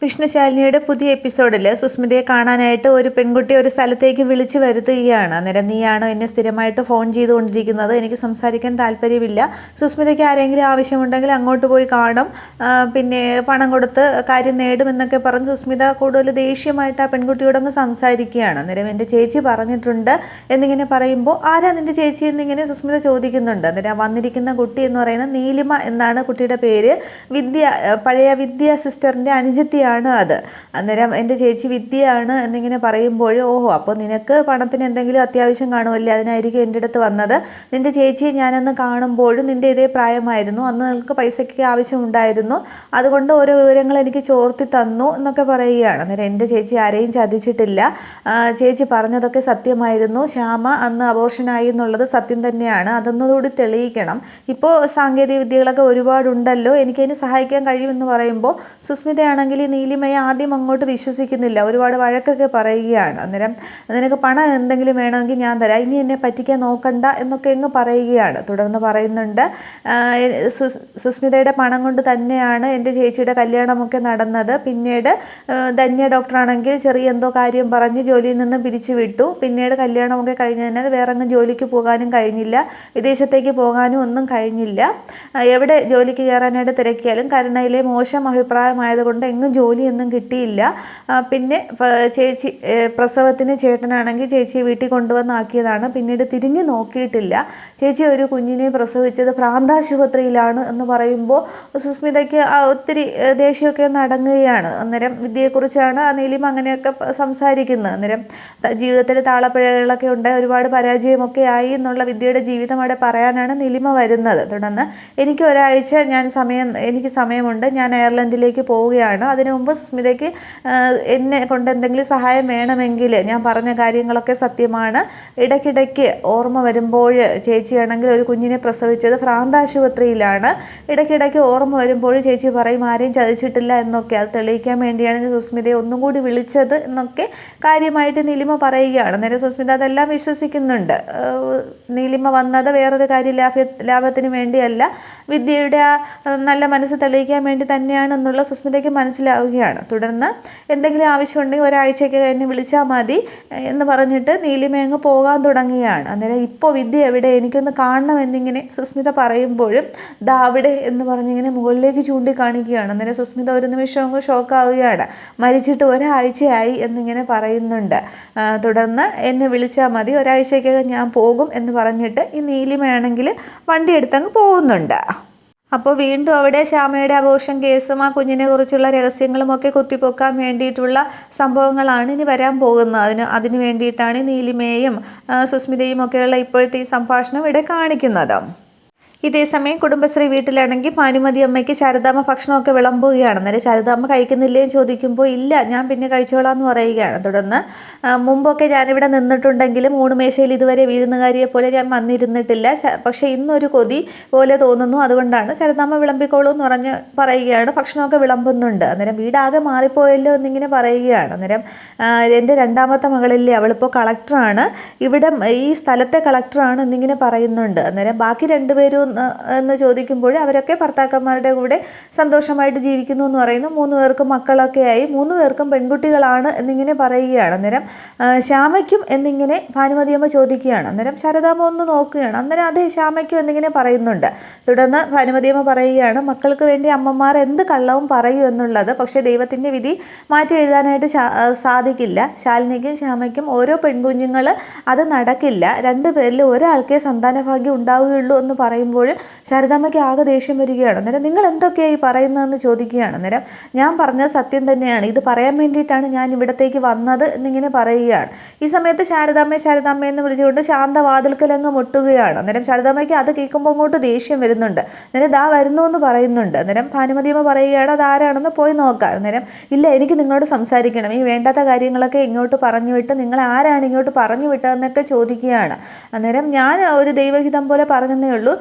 വിഷ്ണുശാലിനിയുടെ പുതിയ എപ്പിസോഡിൽ സുസ്മിതയെ കാണാനായിട്ട് ഒരു പെൺകുട്ടി ഒരു സ്ഥലത്തേക്ക് വിളിച്ചു വരുത്തുകയാണ്. അന്നേരം നീയാണോ എന്നെ സ്ഥിരമായിട്ട് ഫോൺ ചെയ്തുകൊണ്ടിരിക്കുന്നത്, എനിക്ക് സംസാരിക്കാൻ താല്പര്യമില്ല, സുസ്മിതയ്ക്ക് ആരെങ്കിലും ആവശ്യമുണ്ടെങ്കിൽ അങ്ങോട്ട് പോയി കാണും, പിന്നെ പണം കൊടുത്ത് കാര്യം നേടുമെന്നൊക്കെ പറഞ്ഞ് സുസ്മിത കൂടുതൽ ദേഷ്യമായിട്ട് ആ പെൺകുട്ടിയോടങ്ങ് സംസാരിക്കുകയാണ്. അന്നേരം എൻ്റെ ചേച്ചി പറഞ്ഞിട്ടുണ്ട് എന്നിങ്ങനെ പറയുമ്പോൾ ആരാ നിൻ്റെ ചേച്ചി എന്നിങ്ങനെ സുസ്മിത ചോദിക്കുന്നുണ്ട്. അന്നേരം വന്നിരിക്കുന്ന കുട്ടി എന്ന് പറയുന്നത് നീലിമ എന്നാണ് കുട്ടിയുടെ പേര്. പഴയ വിദ്യ സിസ്റ്ററിൻ്റെ അനുജത്തിയാണ് അത്. അന്നേരം എൻ്റെ ചേച്ചി വിദ്യയാണ് എന്നിങ്ങനെ പറയുമ്പോൾ ഓഹോ, അപ്പോൾ നിനക്ക് പണത്തിന് എന്തെങ്കിലും അത്യാവശ്യം കാണുമല്ലേ, അതിനായിരിക്കും എൻ്റെ അടുത്ത് വന്നത്. നിൻ്റെ ചേച്ചിയെ ഞാനന്ന് കാണുമ്പോഴും നിൻ്റെ ഇതേ പ്രായമായിരുന്നു, അന്ന് നിനക്ക് പൈസയ്ക്ക് ആവശ്യമുണ്ടായിരുന്നു, അതുകൊണ്ട് ഓരോ വിവരങ്ങൾ എനിക്ക് ചോർത്തി തന്നു എന്നൊക്കെ പറയുകയാണ്. അന്നേരം എൻ്റെ ചേച്ചി ആരെയും ചതിച്ചിട്ടില്ല, ചേച്ചി പറഞ്ഞതൊക്കെ സത്യമായിരുന്നു, ശ്യാമ അന്ന് അബോർഷനായി എന്നുള്ളത് സത്യം തന്നെയാണ്, അതൊന്നുകൂടി തെളിയിക്കണം, ഇപ്പോൾ സാങ്കേതിക വിദ്യകളൊക്കെ ഒരുപാടുണ്ടല്ലോ, എനിക്കതിന് സഹായിക്കാൻ കഴിയുമെന്ന് പറയുമ്പോൾ സുസ്മിതയാണെങ്കിൽ നീലിമയെ ആദ്യം അങ്ങോട്ട് വിശ്വസിക്കുന്നില്ല, ഒരുപാട് വഴക്കൊക്കെ പറയുകയാണ്. അന്നേരം നിനക്ക് പണം എന്തെങ്കിലും വേണമെങ്കിൽ ഞാൻ തരാം, ഇനി എന്നെ പറ്റിക്കാൻ നോക്കണ്ട എന്നൊക്കെ അങ്ങ് പറയുകയാണ്. തുടർന്ന് പറയുന്നുണ്ട്, സുസ്മിതയുടെ പണം കൊണ്ട് തന്നെയാണ് എൻ്റെ ചേച്ചിയുടെ കല്യാണമൊക്കെ നടന്നത്. പിന്നീട് ധന്യ ഡോക്ടറാണെങ്കിൽ ചെറിയ എന്തോ കാര്യം പറഞ്ഞ് ജോലിയിൽ നിന്ന് പിരിച്ചു വിട്ടു. പിന്നീട് കല്യാണമൊക്കെ കഴിഞ്ഞതിനാൽ വേറെ അങ്ങ് ജോലിക്ക് പോകാനും കഴിഞ്ഞില്ല, വിദേശത്തേക്ക് പോകാനും ഒന്നും കഴിഞ്ഞില്ല. എവിടെ ജോലിക്ക് കയറാനായിട്ട് തിരക്കിയാലും കരുണയിലെ മോശം അഭിപ്രായമായതുകൊണ്ട് എങ്ങും ജോലിയൊന്നും കിട്ടിയില്ല. പിന്നെ ചേച്ചി പ്രസവത്തിന് ചേട്ടനാണെങ്കിൽ ചേച്ചിയെ വീട്ടിൽ കൊണ്ടുവന്നാക്കിയതാണ്, പിന്നീട് തിരിഞ്ഞു നോക്കിയിട്ടില്ല. ചേച്ചി ഒരു കുഞ്ഞിനെ പ്രസവിച്ചത് പ്രാന്താശുപത്രിയിലാണ് എന്ന് പറയുമ്പോൾ സുസ്മിതയ്ക്ക് ഒത്തിരി ദേഷ്യമൊക്കെ നടങ്ങുകയാണ്. അന്നേരം വിദ്യയെക്കുറിച്ചാണ് ആ നീലിമ അങ്ങനെയൊക്കെ സംസാരിക്കുന്നത്. അന്നേരം ജീവിതത്തിൽ താളപ്പിഴകളൊക്കെ ഉണ്ടായി, ഒരുപാട് പരാജയമൊക്കെ ആയി എന്നുള്ള വിദ്യയുടെ ജീവിതം അവിടെ പറയാനാണ് നീലിമ വരുന്നത്. തുടർന്ന് എനിക്ക് ഒരാഴ്ച എനിക്ക് സമയമുണ്ട്, ഞാൻ അയർലൻഡിലേക്ക് പോവുകയാണ്, അതിനു മുമ്പ് സുസ്മിതയ്ക്ക് എന്നെ കൊണ്ട് എന്തെങ്കിലും സഹായം വേണമെങ്കിൽ ഞാൻ പറഞ്ഞ കാര്യങ്ങളൊക്കെ സത്യമാണ്, ഇടയ്ക്കിടയ്ക്ക് ഓർമ്മ വരുമ്പോൾ ചേച്ചിയാണെങ്കിൽ ഒരു കുഞ്ഞിനെ പ്രസവിച്ചത് ഭ്രാന്താശുപത്രിയിലാണ്, ഇടയ്ക്കിടയ്ക്ക് ഓർമ്മ വരുമ്പോൾ ചേച്ചി പറയും ആരെയും ചതിച്ചിട്ടില്ല എന്നൊക്കെ, അത് തെളിയിക്കാൻ വേണ്ടിയാണ് സുസ്മിതയെ ഒന്നും കൂടി വിളിച്ചത് എന്നൊക്കെ കാര്യമായിട്ട് നീലിമ പറയുകയാണ്. നേരെ സുസ്മിത അതെല്ലാം വിശ്വസിക്കുന്നുണ്ട്. നീലിമ വന്നത് വേറൊരു ലാഭത്തിന് വേണ്ടിയല്ല, വിദ്യയുടെ ആ നല്ല മനസ്സ് തെളിയിക്കാൻ വേണ്ടി തന്നെയാണെന്നുള്ള സുസ്മിതയ്ക്ക് മനസ്സിലാവുകയാണ്. തുടർന്ന് എന്തെങ്കിലും ആവശ്യമുണ്ടെങ്കിൽ ഒരാഴ്ചയ്ക്ക് എന്നെ വിളിച്ചാൽ മതി എന്ന് പറഞ്ഞിട്ട് നീലിമ അങ്ങ് പോകാൻ തുടങ്ങുകയാണ്. അന്നേരം ഇപ്പോൾ വിദ്യ എവിടെ, എനിക്കൊന്ന് കാണണമെന്നിങ്ങനെ സുസ്മിത പറയുമ്പോഴും ദാ അവിടെ എന്ന് പറഞ്ഞിങ്ങനെ മുകളിലേക്ക് ചൂണ്ടിക്കാണിക്കുകയാണ്. അന്നേരം സുസ്മിത ഒരു നിമിഷം അങ്ങ് ഷോക്കാവുകയാണ്. മരിച്ചിട്ട് ഒരാഴ്ചയായി എന്നിങ്ങനെ പറയുന്നുണ്ട്. തുടർന്ന് എന്നെ വിളിച്ചാൽ മതി, ഒരാഴ്ചയ്ക്കകം ഞാൻ പോകും എന്ന് പറഞ്ഞിട്ട് ഈ നീലിമയാണെങ്കിൽ വണ്ടി എടുത്തങ്ങ് പോകുന്നുണ്ട്. അപ്പോൾ വീണ്ടും അവിടെ ശ്യാമയുടെ അബോർഷൻ കേസും ആ കുഞ്ഞിനെ കുറിച്ചുള്ള രഹസ്യങ്ങളുമൊക്കെ കുത്തിപ്പൊക്കാൻ വേണ്ടിയിട്ടുള്ള സംഭവങ്ങളാണ് ഇനി വരാൻ പോകുന്നത്. അതിന് വേണ്ടിയിട്ടാണ് നീലിമയും സുസ്മിതയും ഒക്കെയുള്ള ഇപ്പോഴത്തെ ഈ സംഭാഷണം ഇവിടെ കാണിക്കുന്നത്. ഇതേസമയം കുടുംബശ്രീ വീട്ടിലാണെങ്കിൽ ഭാനുമതി അമ്മയ്ക്ക് ശാരദാമ്മ ഭക്ഷണമൊക്കെ വിളമ്പുകയാണ്. അന്നേരം ശാരദാമ്മ കഴിക്കുന്നില്ലേ എന്ന് ചോദിക്കുമ്പോൾ ഇല്ല, ഞാൻ പിന്നെ കഴിച്ചോളാം എന്ന് പറയുകയാണ്. തുടർന്ന് മുമ്പൊക്കെ ഞാനിവിടെ നിന്നിട്ടുണ്ടെങ്കിലും ഊണുമേശയിൽ ഇതുവരെ വിരുന്നുകാരിയെ പോലെ ഞാൻ വന്നിരുന്നിട്ടില്ല, പക്ഷേ ഇന്നൊരു കൊതി പോലെ തോന്നുന്നു, അതുകൊണ്ടാണ് ശാരദാമ്മ വിളമ്പിക്കോളൂ എന്ന് പറയുകയാണ്. ഭക്ഷണമൊക്കെ വിളമ്പുന്നുണ്ട്. അന്നേരം വീടാകെ മാറിപ്പോയല്ലോ എന്നിങ്ങനെ പറയുകയാണ്. അന്നേരം എൻ്റെ രണ്ടാമത്തെ മകളില്ലേ, അവളിപ്പോൾ കളക്ടറാണ്, ഇവിടെ ഈ സ്ഥലത്തെ കളക്ടറാണ് എന്നിങ്ങനെ പറയുന്നുണ്ട്. അന്നേരം ബാക്കി രണ്ടുപേരും എന്ന് ചോദിക്കുമ്പോൾ അവരൊക്കെ ഭർത്താക്കന്മാരുടെ കൂടെ സന്തോഷമായിട്ട് ജീവിക്കുന്നു എന്ന് പറയുന്നു. 3 പേർക്കും മക്കളൊക്കെ ആയി, 3 പേർക്കും പെൺകുട്ടികളാണ് എന്നിങ്ങനെ പറയുകയാണ്. അന്നേരം ശ്യാമയ്ക്കും എന്നിങ്ങനെ ഭാനുമതിയമ്മ ചോദിക്കുകയാണ്. അന്നേരം ശാരദാമ്മ ഒന്ന് നോക്കുകയാണ്. അന്നേരം അതേ ശ്യാമയ്ക്കും എന്നിങ്ങനെ പറയുന്നുണ്ട്. തുടർന്ന് ഭാനുമതിയമ്മ പറയുകയാണ്, മക്കൾക്ക് വേണ്ടി അമ്മമാർ എന്ത് കള്ളവും പറയൂ എന്നുള്ളത്, പക്ഷേ ദൈവത്തിൻ്റെ വിധി മാറ്റി എഴുതാനായിട്ട് സാധിക്കില്ല. ശാലിനിക്കും ശ്യാമയ്ക്കും ഓരോ പെൺകുഞ്ഞുങ്ങൾ, അത് നടക്കില്ല, 2 പേരിൽ ഒരാൾക്കേ സന്താനഭാഗ്യം ഉണ്ടാവുകയുള്ളൂ എന്ന് പറയുമ്പോൾ ശാരദാമ്മയ്ക്ക് ആകെ ദേഷ്യം വരികയാണ്. അന്നേരം നിങ്ങൾ എന്തൊക്കെയായി പറയുന്നതെന്ന് ചോദിക്കുകയാണ്. അന്നേരം ഞാൻ പറഞ്ഞത് സത്യം തന്നെയാണ്, ഇത് പറയാൻ വേണ്ടിയിട്ടാണ് ഞാൻ ഇവിടത്തേക്ക് വന്നത് എന്നിങ്ങനെ പറയുകയാണ്. ഈ സമയത്ത് ശാരദാമ്മ എന്ന് വിളിച്ചുകൊണ്ട് ശാന്ത വാതിൽക്കലങ്ങ് മുട്ടുകയാണ്. അന്നേരം ശാരദാമ്മയ്ക്ക് അത് കേൾക്കുമ്പോൾ അങ്ങോട്ട് ദേഷ്യം വരുന്നുണ്ട്. അന്നേരം ദാ വരുന്നു എന്ന് പറയുന്നുണ്ട്. അന്നേരം ഭാനുമതിയമ്മ പറയുകയാണ് അതാരാണെന്ന് പോയി നോക്കാം. അന്നേരം ഇല്ല, എനിക്ക് നിങ്ങളോട് സംസാരിക്കണം, ഈ വേണ്ടാത്ത കാര്യങ്ങളൊക്കെ ഇങ്ങോട്ട് പറഞ്ഞു വിട്ട് നിങ്ങൾ ആരാണ് ഇങ്ങോട്ട് പറഞ്ഞു വിട്ടതെന്നൊക്കെ ചോദിക്കുകയാണ്. അന്നേരം ഞാൻ ഒരു ദൈവഹിതം പോലെ പറഞ്ഞതേ ഉള്ളൂ,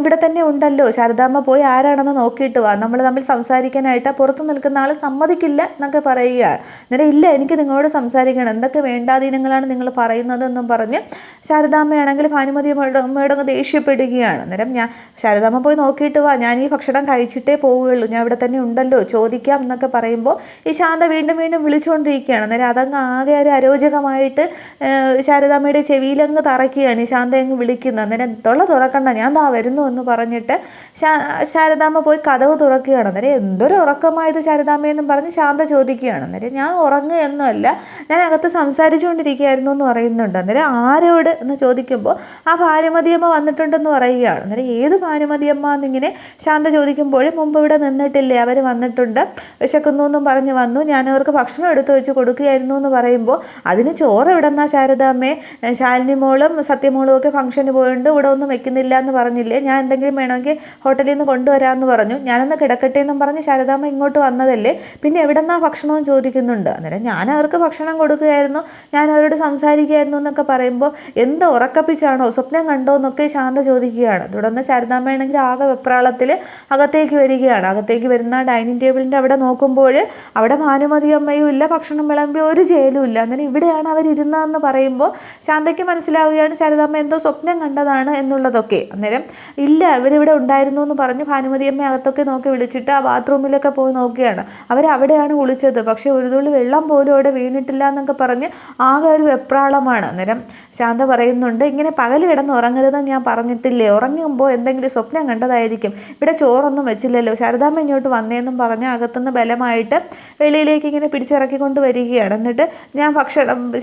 ഇവിടെ തന്നെ ഉണ്ടല്ലോ, ശാരദാമ്മ പോയി ആരാണെന്ന് നോക്കിയിട്ട് വാ, നമ്മൾ തമ്മിൽ സംസാരിക്കാനായിട്ട് പുറത്ത് നിൽക്കുന്ന ആൾ സമ്മതിക്കില്ല എന്നൊക്കെ പറയുക. അന്നേരം ഇല്ല, എനിക്ക് നിങ്ങളോട് സംസാരിക്കണം, എന്തൊക്കെ വേണ്ടാധീനങ്ങളാണ് നിങ്ങൾ പറയുന്നതെന്നും പറഞ്ഞ് ശാരദാമ്മയാണെങ്കിൽ ഭാനുമതി അമ്മയോടങ്ങ് ദേഷ്യപ്പെടുകയാണ്. അന്നേരം ശാരദാമ്മ പോയി നോക്കിയിട്ട് വാ, ഞാൻ ഈ ഭക്ഷണം കഴിച്ചിട്ടേ പോവുകയുള്ളൂ, ഞാൻ ഇവിടെ തന്നെ ഉണ്ടല്ലോ, ചോദിക്കാം എന്നൊക്കെ പറയുമ്പോൾ ഈ ശാന്ത വീണ്ടും വീണ്ടും വിളിച്ചുകൊണ്ടിരിക്കുകയാണ്. അന്നേരം അതങ്ങ് ആകെ ഒരു അരോചകമായിട്ട് ശാരദാമ്മയുടെ ചെവിയിലങ്ങ് തറയ്ക്കുകയാണ് ഈ ശാന്ത അങ്ങ് വിളിക്കുന്നത്. അന്നേരം തുറക്കണ്ട, ഞാൻ ദാ വരുന്നു എന്ന് പറഞ്ഞിട്ട് ശാരദാമ്മ പോയി കതവ് തുറക്കുകയാണ്. അന്നേരം എന്തൊരു ഉറക്കമായത് ശാരദാമ്മയെന്നും പറഞ്ഞ് ശാന്ത ചോദിക്കുകയാണ്. അന്നേരം ഞാൻ ഉറങ്ങുകയൊന്നുമല്ല, ഞാൻ അകത്ത് സംസാരിച്ചുകൊണ്ടിരിക്കുകയായിരുന്നു എന്ന് പറയുന്നുണ്ട്. അന്നേരം ആരോട് എന്ന് ചോദിക്കുമ്പോൾ ആ ഭാനുമതിയമ്മ വന്നിട്ടുണ്ടെന്ന് പറയുകയാണ്. അന്നേരം ഏത് ഭാനുമതിയമ്മ എന്നിങ്ങനെ ശാന്ത ചോദിക്കുമ്പോഴും മുമ്പ് ഇവിടെ നിന്നിട്ടില്ലേ, അവർ വന്നിട്ടുണ്ട്, വിശക്കുന്നു എന്നും പറഞ്ഞ് വന്നു, ഞാൻ അവർക്ക് ഭക്ഷണം എടുത്തു വെച്ച് കൊടുക്കുകയായിരുന്നു എന്ന് പറയുമ്പോൾ അതിന് ചോറ് ഇവിടെന്നാ ശാരദാമ്മേ, ശാലിനി മോളും സത്യമോളും ഒക്കെ ഫംഗ്ഷന് പോയിട്ടുണ്ട്, ഇവിടെ ഒന്നും വെക്കുന്നില്ല എന്ന് പറഞ്ഞില്ലേ, ഞാൻ എന്തെങ്കിലും വേണമെങ്കിൽ ഹോട്ടലിൽ നിന്ന് കൊണ്ടുവരാമെന്ന് പറഞ്ഞു, ഞാനൊന്ന് കിടക്കട്ടെ എന്നും പറഞ്ഞ് ശാരദാമ്മ ഇങ്ങോട്ട് വന്നതല്ലേ, പിന്നെ എവിടെന്നാ ഭക്ഷണവും ചോദിക്കുന്നുണ്ട്. അന്നേരം ഞാൻ അവർക്ക് ഭക്ഷണം കൊടുക്കുകയായിരുന്നു, ഞാൻ അവരോട് സംസാരിക്കുകയായിരുന്നു എന്നൊക്കെ പറയുമ്പോൾ എന്ത് ഉറക്കപ്പിച്ചാണോ, സ്വപ്നം കണ്ടോ എന്നൊക്കെ ശാന്ത ചോദിക്കുകയാണ്. തുടർന്ന് ശാരദാമ്മയാണെങ്കിൽ ആകെ വെപ്രാളത്തിൽ അകത്തേക്ക് വരികയാണ്. അകത്തേക്ക് വരുന്ന ഡൈനിങ് ടേബിളിൻ്റെ അവിടെ നോക്കുമ്പോൾ അവിടെ ഭാനുമതി അമ്മയും ഇല്ല, ഭക്ഷണം വിളമ്പി ഒരു ജയിലും ഇല്ല. അന്നേരം ഇവിടെയാണ് അവരിരുന്നതെന്ന് പറയുമ്പോൾ ശാന്തയ്ക്ക് മനസ്സിലാവുകയാണ് ശാരദാമ്മ എന്തോ സ്വപ്നം കണ്ടതാണ് എന്നുള്ളതൊക്കെ. അന്നേരം ഇല്ല, ഇവരിവിടെ ഉണ്ടായിരുന്നു എന്ന് പറഞ്ഞ് ഭാനുമതി അമ്മ അകത്തൊക്കെ നോക്കി വിളിച്ചിട്ട് ആ ബാത്റൂമിലൊക്കെ പോയി നോക്കുകയാണ്. അവരവിടെയാണ് കുളിച്ചത്, പക്ഷേ ഒരു തുള്ളി വെള്ളം പോലും അവിടെ വീണിട്ടില്ല എന്നൊക്കെ പറഞ്ഞ് ആകെ ഒരു വെപ്രാളമാണ്. അന്നേരം ശാന്ത പറയുന്നുണ്ട്, ഇങ്ങനെ പകൽ കിടന്ന് ഉറങ്ങരുതെന്ന് ഞാൻ പറഞ്ഞിട്ടില്ലേ, ഉറങ്ങുമ്പോൾ എന്തെങ്കിലും സ്വപ്നം കണ്ടതായിരിക്കും, ഇവിടെ ചോറൊന്നും വെച്ചില്ലല്ലോ, ശാരദാമ്മ ഇങ്ങോട്ട് വന്നേന്നും പറഞ്ഞ് അകത്തുനിന്ന് ബലമായിട്ട് വെളിയിലേക്ക് ഇങ്ങനെ പിടിച്ചിറക്കിക്കൊണ്ട് വരികയാണ്. എന്നിട്ട് ഞാൻ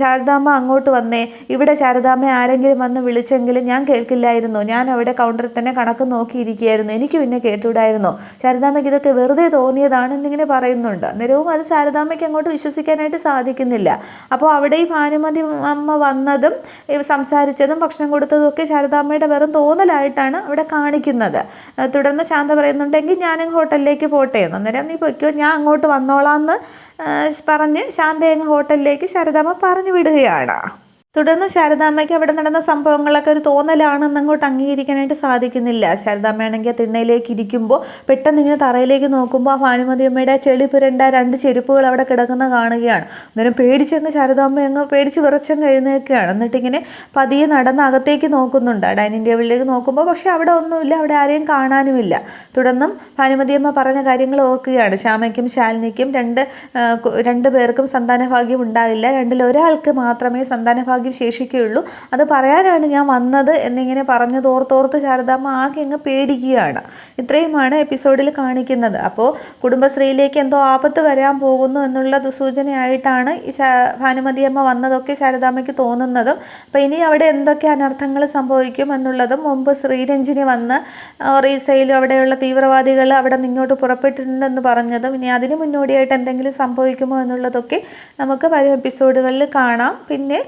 ശാരദാമ്മ അങ്ങോട്ട് വന്നേ, ഇവിടെ ശാരദാമ്മ ആരെങ്കിലും വന്ന് വിളിച്ചെങ്കിലും ഞാൻ കേൾക്കില്ലായിരുന്നു, ഞാൻ അവിടെ കൗണ്ടറിൽ തന്നെ കണക്ക് നോക്കിയിരിക്കുകയായിരുന്നു, എനിക്ക് പിന്നെ കേട്ടുവിടായിരുന്നു, ശാരദാമ്മയ്ക്ക് ഇതൊക്കെ വെറുതെ തോന്നിയതാണ് എന്നിങ്ങനെ പറയുന്നുണ്ട്. അന്നേരവും അത് ശാരദാമ്മയ്ക്ക് അങ്ങോട്ട് വിശ്വസിക്കാനായിട്ട് സാധിക്കുന്നില്ല. അപ്പോൾ അവിടെ ഈ ഭാനുമതി അമ്മ വന്നതും സംസാരിച്ചതും ഭക്ഷണം കൊടുത്തതും ഒക്കെ ശാരദാമ്മയുടെ വെറും തോന്നലായിട്ടാണ് അവിടെ കാണിക്കുന്നത്. തുടർന്ന് ശാന്ത പറയുന്നുണ്ടെങ്കിൽ ഞാനങ്ങ് ഹോട്ടലിലേക്ക് പോട്ടെ എന്ന്. അന്നേരം നീ പൊയ്ക്കോ, ഞാൻ അങ്ങോട്ട് വന്നോളാം എന്ന് പറഞ്ഞ് ശാന്തയങ്ങ് ഹോട്ടലിലേക്ക് ശാരദാമ്മ പറഞ്ഞു വിടുകയാണ്. തുടർന്ന് ശാരദാമ്മയ്ക്ക് അവിടെ നടന്ന സംഭവങ്ങളൊക്കെ ഒരു തോന്നലാണെന്ന് അങ്ങോട്ട് അംഗീകരിക്കാനായിട്ട് സാധിക്കുന്നില്ല. ശാരദാമ്മയാണെങ്കിൽ ആ തിണ്ണയിലേക്ക് ഇരിക്കുമ്പോൾ പെട്ടെന്ന് ഇങ്ങനെ തറയിലേക്ക് നോക്കുമ്പോൾ ആ ഭാനുമതി അമ്മയുടെ ചെളി പുരണ്ട 2 ചെരുപ്പുകൾ അവിടെ കിടക്കുന്ന കാണുകയാണ്. അന്നേരം പേടിച്ചങ്ങ് ശാരദാമ്മ അങ്ങ് പേടിച്ച് വിറച്ചങ്ങ് എഴുന്നേൽക്കുകയാണ്. എന്നിട്ട് ഇങ്ങനെ പതിയെ നടന്ന് അകത്തേക്ക് നോക്കുന്നുണ്ട്, ഡൈനിങ് ടേബിളിലേക്ക് നോക്കുമ്പോൾ. പക്ഷെ അവിടെ ഒന്നുമില്ല, അവിടെ ആരെയും കാണാനുമില്ല. തുടർന്നും ഭാനുമതി അമ്മ പറഞ്ഞ കാര്യങ്ങൾ ഓർക്കുകയാണ്. ശ്യാമയ്ക്കും ശാലിനിക്കും രണ്ട് പേർക്കും സന്താനഭാഗ്യം ഉണ്ടാവില്ല, 2-ൽ ഒരാൾക്ക് മാത്രമേ സന്താനഭാഗ്യം ശേഷിക്കുകയുള്ളൂ, അത് പറയാനാണ് ഞാൻ വന്നത് എന്നിങ്ങനെ പറഞ്ഞു തോർത്തോർത്ത് ശാരദാമ്മ ആകെ അങ്ങ് പേടിക്കുകയാണ്. ഇത്രയുമാണ് എപ്പിസോഡിൽ കാണിക്കുന്നത്. അപ്പോൾ കുടുംബശ്രീയിലേക്ക് എന്തോ ആപത്ത് വരാൻ പോകുന്നു എന്നുള്ള സൂചനയായിട്ടാണ് ഈ ഭാനുമതി അമ്മ വന്നതൊക്കെ ശാരദാമ്മയ്ക്ക് തോന്നുന്നതും. അപ്പോൾ ഇനി അവിടെ എന്തൊക്കെ അനർത്ഥങ്ങൾ സംഭവിക്കും എന്നുള്ളതും, മുമ്പ് ശ്രീരഞ്ജിനി വന്ന് ഒറീസയിലും അവിടെയുള്ള തീവ്രവാദികൾ അവിടെ നിന്നോട്ട് പുറപ്പെട്ടിട്ടുണ്ടെന്ന് പറഞ്ഞതും, ഇനി അതിന് മുന്നോടിയായിട്ട് എന്തെങ്കിലും സംഭവിക്കുമോ എന്നുള്ളതൊക്കെ നമുക്ക് വരും എപ്പിസോഡുകളിൽ കാണാം. പിന്നെ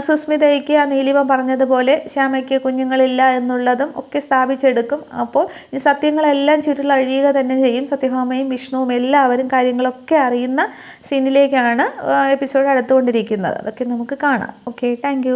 സുസ്മിതയ്ക്ക് ആ നീലിമ പറഞ്ഞതുപോലെ ശ്യാമയ്ക്ക് കുഞ്ഞുങ്ങളില്ല എന്നുള്ളതും ഒക്കെ സ്ഥാപിച്ചെടുക്കും. അപ്പോൾ ഈ സത്യങ്ങളെല്ലാം ചുരുളഴിയുക തന്നെ ചെയ്യും. സത്യഭാമയും വിഷ്ണുവും എല്ലാവരും കാര്യങ്ങളൊക്കെ അറിയുന്ന സീനിലേക്കാണ് എപ്പിസോഡ് അടുത്തുകൊണ്ടിരിക്കുന്നത്. അതൊക്കെ നമുക്ക് കാണാം. Okay, thank